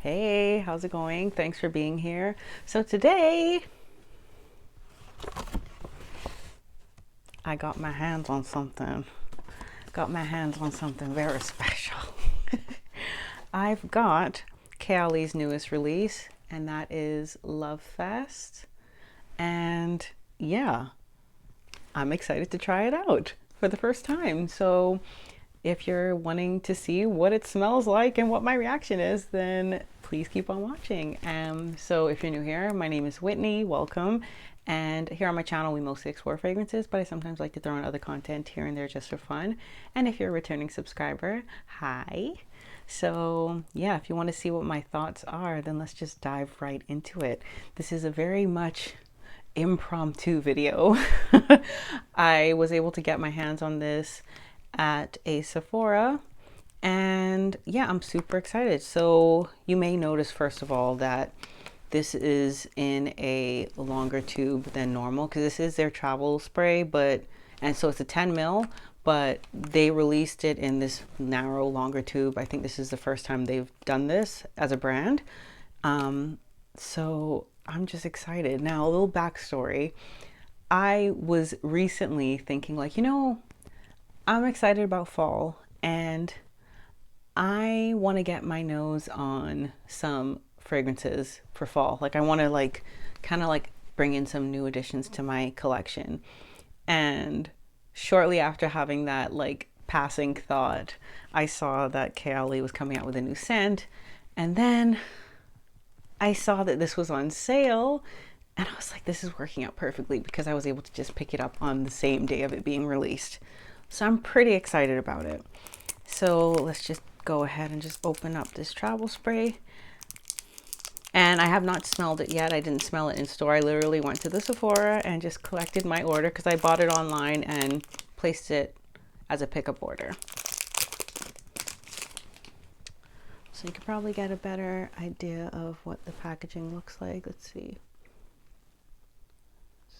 Hey, how's it going? Thanks for being here. So today I got my hands on something. Got my hands on something very special. I've got Kayali's newest release, and that is Lovefest. And yeah, I'm excited to try it out for the first time. So if you're wanting to see what it smells like and what my reaction is, then please keep on watching. So if you're new here, my name is Whitney, welcome. And here on my channel, we mostly explore fragrances, but I sometimes like to throw in other content here and there just for fun. And if you're a returning subscriber, hi. So yeah, if you want to see what my thoughts are, then let's just dive right into it. This is a very much impromptu video. I was able to get my hands on this at a Sephora, and yeah, I'm super excited. So you may notice first of all that this is in a longer tube than normal because this is their travel spray, and so it's a 10 ml, but they released it in this narrow longer tube. I think this is the first time they've done this as a brand. So I'm just excited. Now, a little backstory. I was recently thinking like, I'm excited about fall and I want to get my nose on some fragrances for fall. Like I want to kind of bring in some new additions to my collection. And shortly after having that passing thought, I saw that Kayali was coming out with a new scent, and then I saw that this was on sale, and I was like, this is working out perfectly because I was able to just pick it up on the same day of it being released. So I'm pretty excited about it. So let's just go ahead and just open up this travel spray. And I have not smelled it yet. I didn't smell it in store. I literally went to the Sephora and just collected my order because I bought it online and placed it as a pickup order. So you can probably get a better idea of what the packaging looks like. Let's see.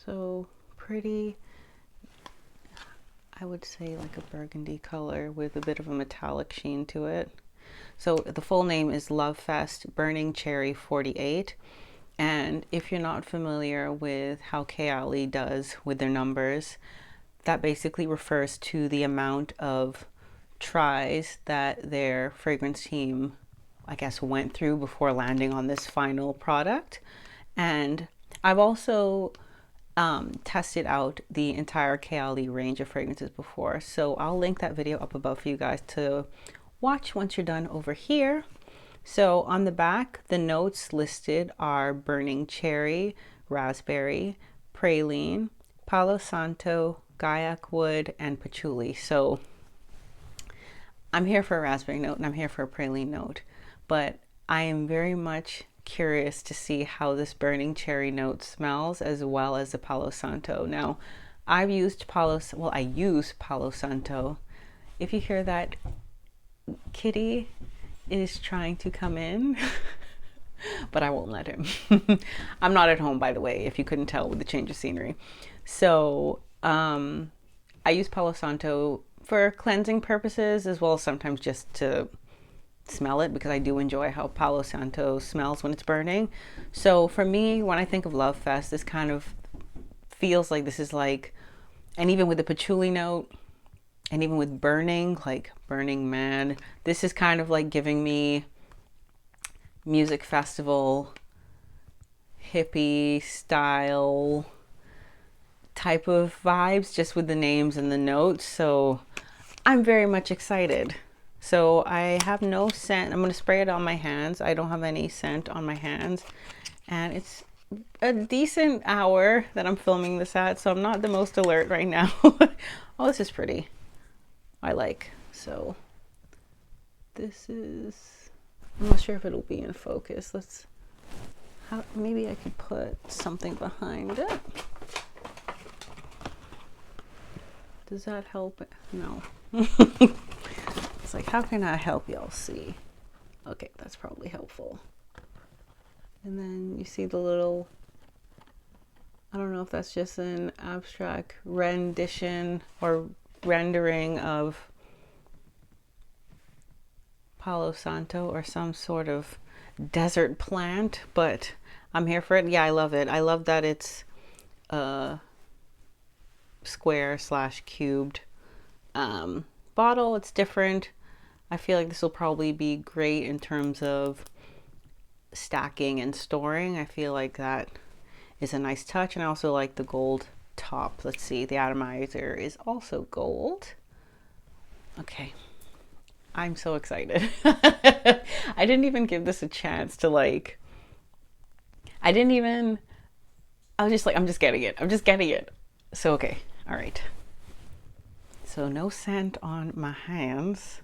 So pretty, I would say like a burgundy color with a bit of a metallic sheen to it. So the full name is Lovefest Burning Cherry 48. And if you're not familiar with how Kayali does with their numbers, that basically refers to the amount of tries that their fragrance team, I guess, went through before landing on this final product. And I've also tested out the entire Kayali range of fragrances before, so I'll link that video up above for you guys to watch once you're done over here. So on the back, the notes listed are burning cherry, raspberry, praline, palo santo, gaiac wood, and patchouli. So I'm here for a raspberry note and I'm here for a praline note, but I am very much curious to see how this burning cherry note smells as well as the palo santo. Now, I use palo santo. If you hear that, Kitty is trying to come in, but I won't let him. I'm not at home, by the way, if you couldn't tell with the change of scenery. So I use palo santo for cleansing purposes as well as sometimes just to smell it because I do enjoy how palo santo smells when it's burning. So for me, when I think of Lovefest, this kind of feels like this is and even with the patchouli note and even with burning, like Burning Man, this is kind of like giving me music festival, hippie style type of vibes just with the names and the notes. So I'm very much excited. So I have no scent. I'm going to spray it on my hands. I don't have any scent on my hands. And it's a decent hour that I'm filming this at, so I'm not the most alert right now. Oh, this is pretty. I like. So this is, I'm not sure if it'll be in focus. Maybe I could put something behind it. Does that help? No. It's like, how can I help y'all see? Okay, that's probably helpful. And then you see the little, I don't know if that's just an abstract rendition or rendering of Palo Santo or some sort of desert plant, but I'm here for it. Yeah, I love it. I love that it's square slash cubed bottle. It's different. I feel like this will probably be great in terms of stacking and storing. I feel like that is a nice touch, and I also like the gold top. Let's see, the atomizer is also gold. Okay, I'm so excited. I didn't even give this a chance to like, I didn't even, I was just like, I'm just getting it. I'm just getting it. So, okay. All right. So no scent on my hands.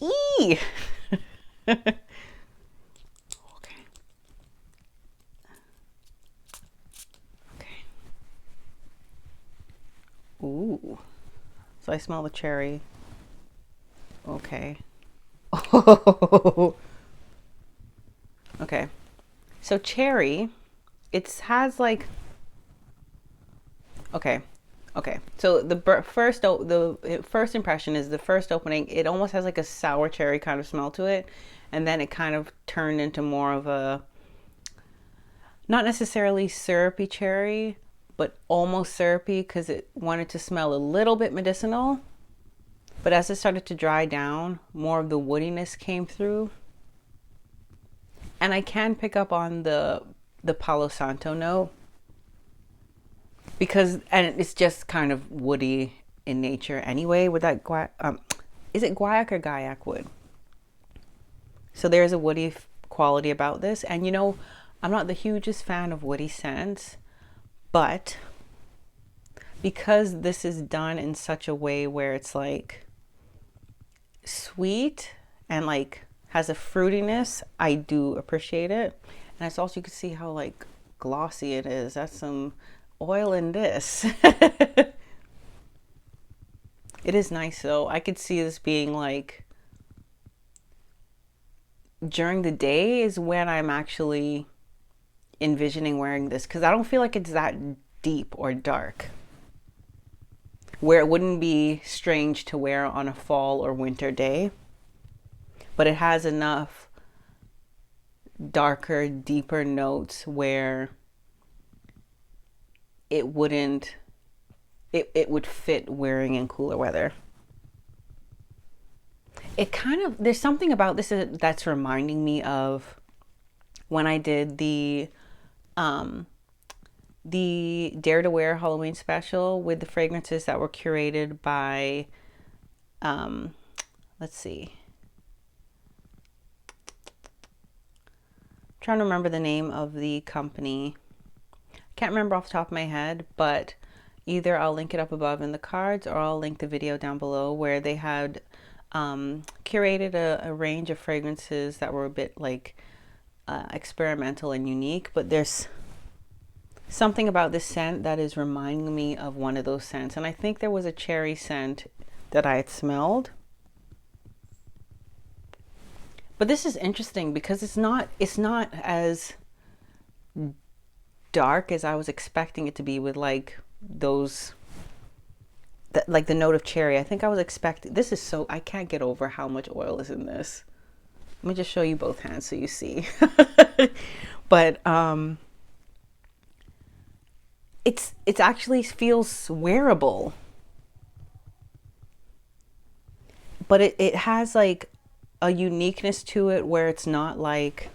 Eee! Okay. Okay. Ooh. So I smell the cherry. Okay. Oh. Okay. So cherry, it has like, okay. Okay. So the first impression is the first opening. It almost has like a sour cherry kind of smell to it, and then it kind of turned into more of a, not necessarily syrupy cherry, but almost syrupy because it wanted to smell a little bit medicinal. But as it started to dry down, more of the woodiness came through. And I can pick up on the Palo Santo note, because, and it's just kind of woody in nature anyway with that is it guaiac or gaiac wood? So there's a woody quality about this. And you know, I'm not the hugest fan of woody scents, but because this is done in such a way where it's like sweet and like has a fruitiness, I do appreciate it. And it's also, you can see how like glossy it is. That's some oil in this. It is nice though. I could see this being like during the day is when I'm actually envisioning wearing this, because I don't feel like it's that deep or dark where it wouldn't be strange to wear on a fall or winter day. But it has enough darker, deeper notes where it wouldn't, it would fit wearing in cooler weather. It kind of, there's something about this that's reminding me of when I did the Dare to Wear Halloween special with the fragrances that were curated by, let's see, trying to remember the name of the company. Can't remember off the top of my head, but either I'll link it up above in the cards or I'll link the video down below where they had curated a range of fragrances that were a bit like experimental and unique. But there's something about this scent that is reminding me of one of those scents. And I think there was a cherry scent that I had smelled. But this is interesting because it's not as dark as I was expecting it to be with like those, like the note of cherry. I think I was expecting, this is so, I can't get over how much oil is in this. Let me just show you both hands so you see. But it's actually feels wearable. But it has like a uniqueness to it where it's not like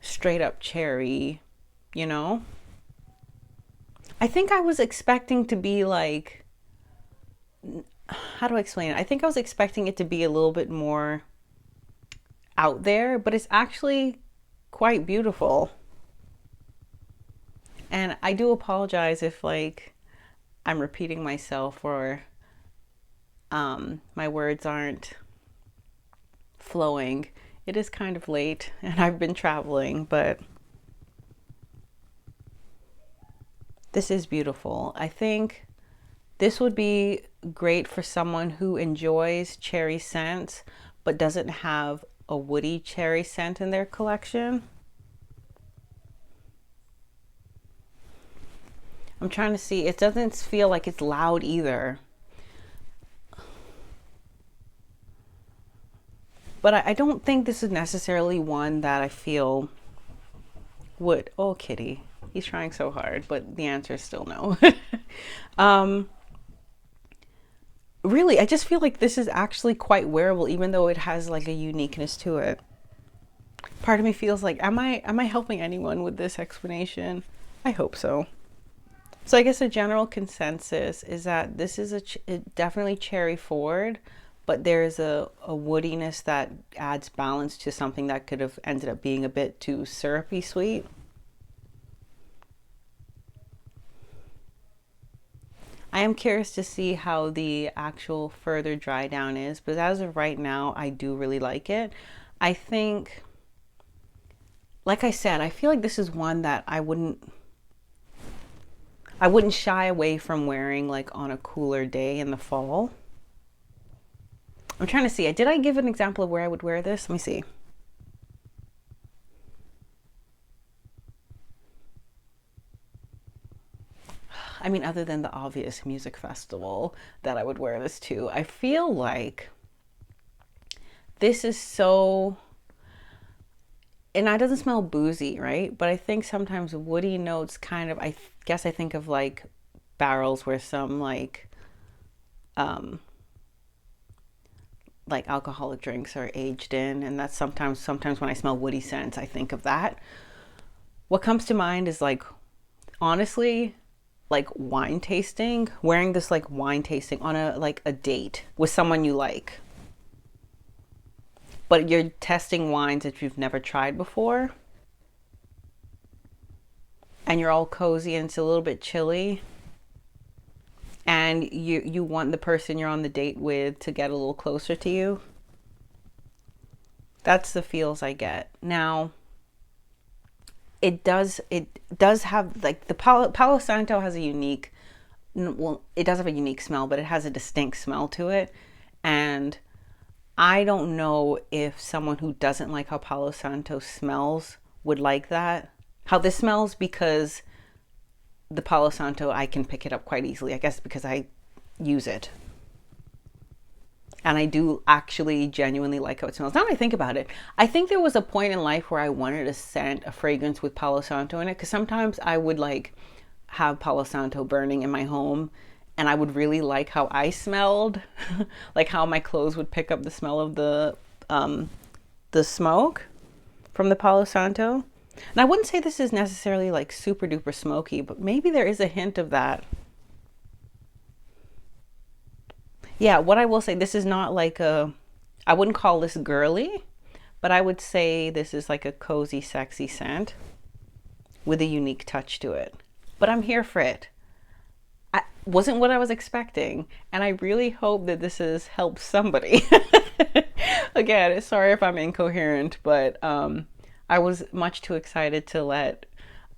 straight up cherry, you know? I think I was expecting to be like, how do I explain it? I think I was expecting it to be a little bit more out there, but it's actually quite beautiful. And I do apologize if like I'm repeating myself or my words aren't flowing. It is kind of late and I've been traveling, but this is beautiful. I think this would be great for someone who enjoys cherry scents but doesn't have a woody cherry scent in their collection. I'm trying to see. It doesn't feel like it's loud either. But I don't think this is necessarily one that I feel would, oh kitty, he's trying so hard, but the answer is still no. Really, I just feel like this is actually quite wearable, even though it has like a uniqueness to it. Part of me feels like, am I helping anyone with this explanation? I hope so. So I guess a general consensus is that this is definitely cherry forward, but there's a woodiness that adds balance to something that could have ended up being a bit too syrupy sweet. I am curious to see how the actual further dry down is, but as of right now, I do really like it. I think, like I said, I feel like this is one that I wouldn't shy away from wearing like on a cooler day in the fall. I'm trying to see, did I give an example of where I would wear this? Let me see. I mean, other than the obvious music festival that I would wear this to, I feel like this is so, and it doesn't smell boozy, right? But I think sometimes woody notes kind of, I guess I think of like barrels where some like alcoholic drinks are aged in, and that's sometimes when I smell woody scents, I think of that. What comes to mind is like, honestly, like wine tasting, wearing this like wine tasting on a date with someone you like, but you're testing wines that you've never tried before, and you're all cozy and it's a little bit chilly, and you want the person you're on the date with to get a little closer to you. That's the feels I get. Now, it does have like the Palo Santo has a unique, well, it does have a unique smell, but it has a distinct smell to it. And I don't know if someone who doesn't like how Palo Santo smells would like that, how this smells, because the Palo Santo, I can pick it up quite easily, I guess because I use it. And I do actually genuinely like how it smells. Now that I think about it, I think there was a point in life where I wanted to scent a fragrance with Palo Santo in it, because sometimes I would like have Palo Santo burning in my home, and I would really like how I smelled, like how my clothes would pick up the smell of the smoke from the Palo Santo. And I wouldn't say this is necessarily like super duper smoky, but maybe there is a hint of that. Yeah, what I will say, this is not like I wouldn't call this girly, but I would say this is like a cozy, sexy scent with a unique touch to it. But I'm here for it. Wasn't what I was expecting, and I really hope that this has helped somebody. Again, sorry if I'm incoherent, but I was much too excited to let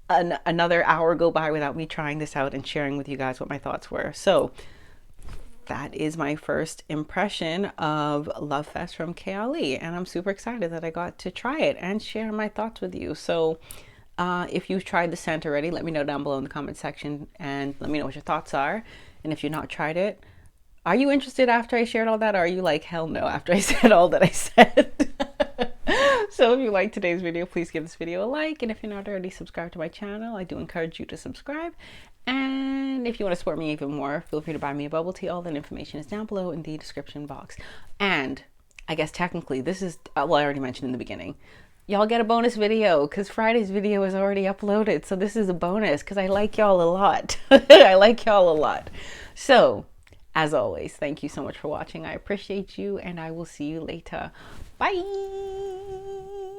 another hour go by without me trying this out and sharing with you guys what my thoughts were. So that is my first impression of Lovefest from Kayali, and I'm super excited that I got to try it and share my thoughts with you. So if you've tried the scent already, let me know down below in the comment section and let me know what your thoughts are. And if you've not tried it, are you interested after I shared all that? Or are you like, hell no, after I said all that I said? So if you liked today's video, please give this video a like. And if you're not already subscribed to my channel, I do encourage you to subscribe. And if you want to support me even more, feel free to buy me a bubble tea. All that information is down below in the description box. And I guess technically this is, well, I already mentioned in the beginning, y'all get a bonus video because Friday's video is already uploaded. So this is a bonus because I like y'all a lot. I like y'all a lot. So as always, thank you so much for watching. I appreciate you, and I will see you later. Bye.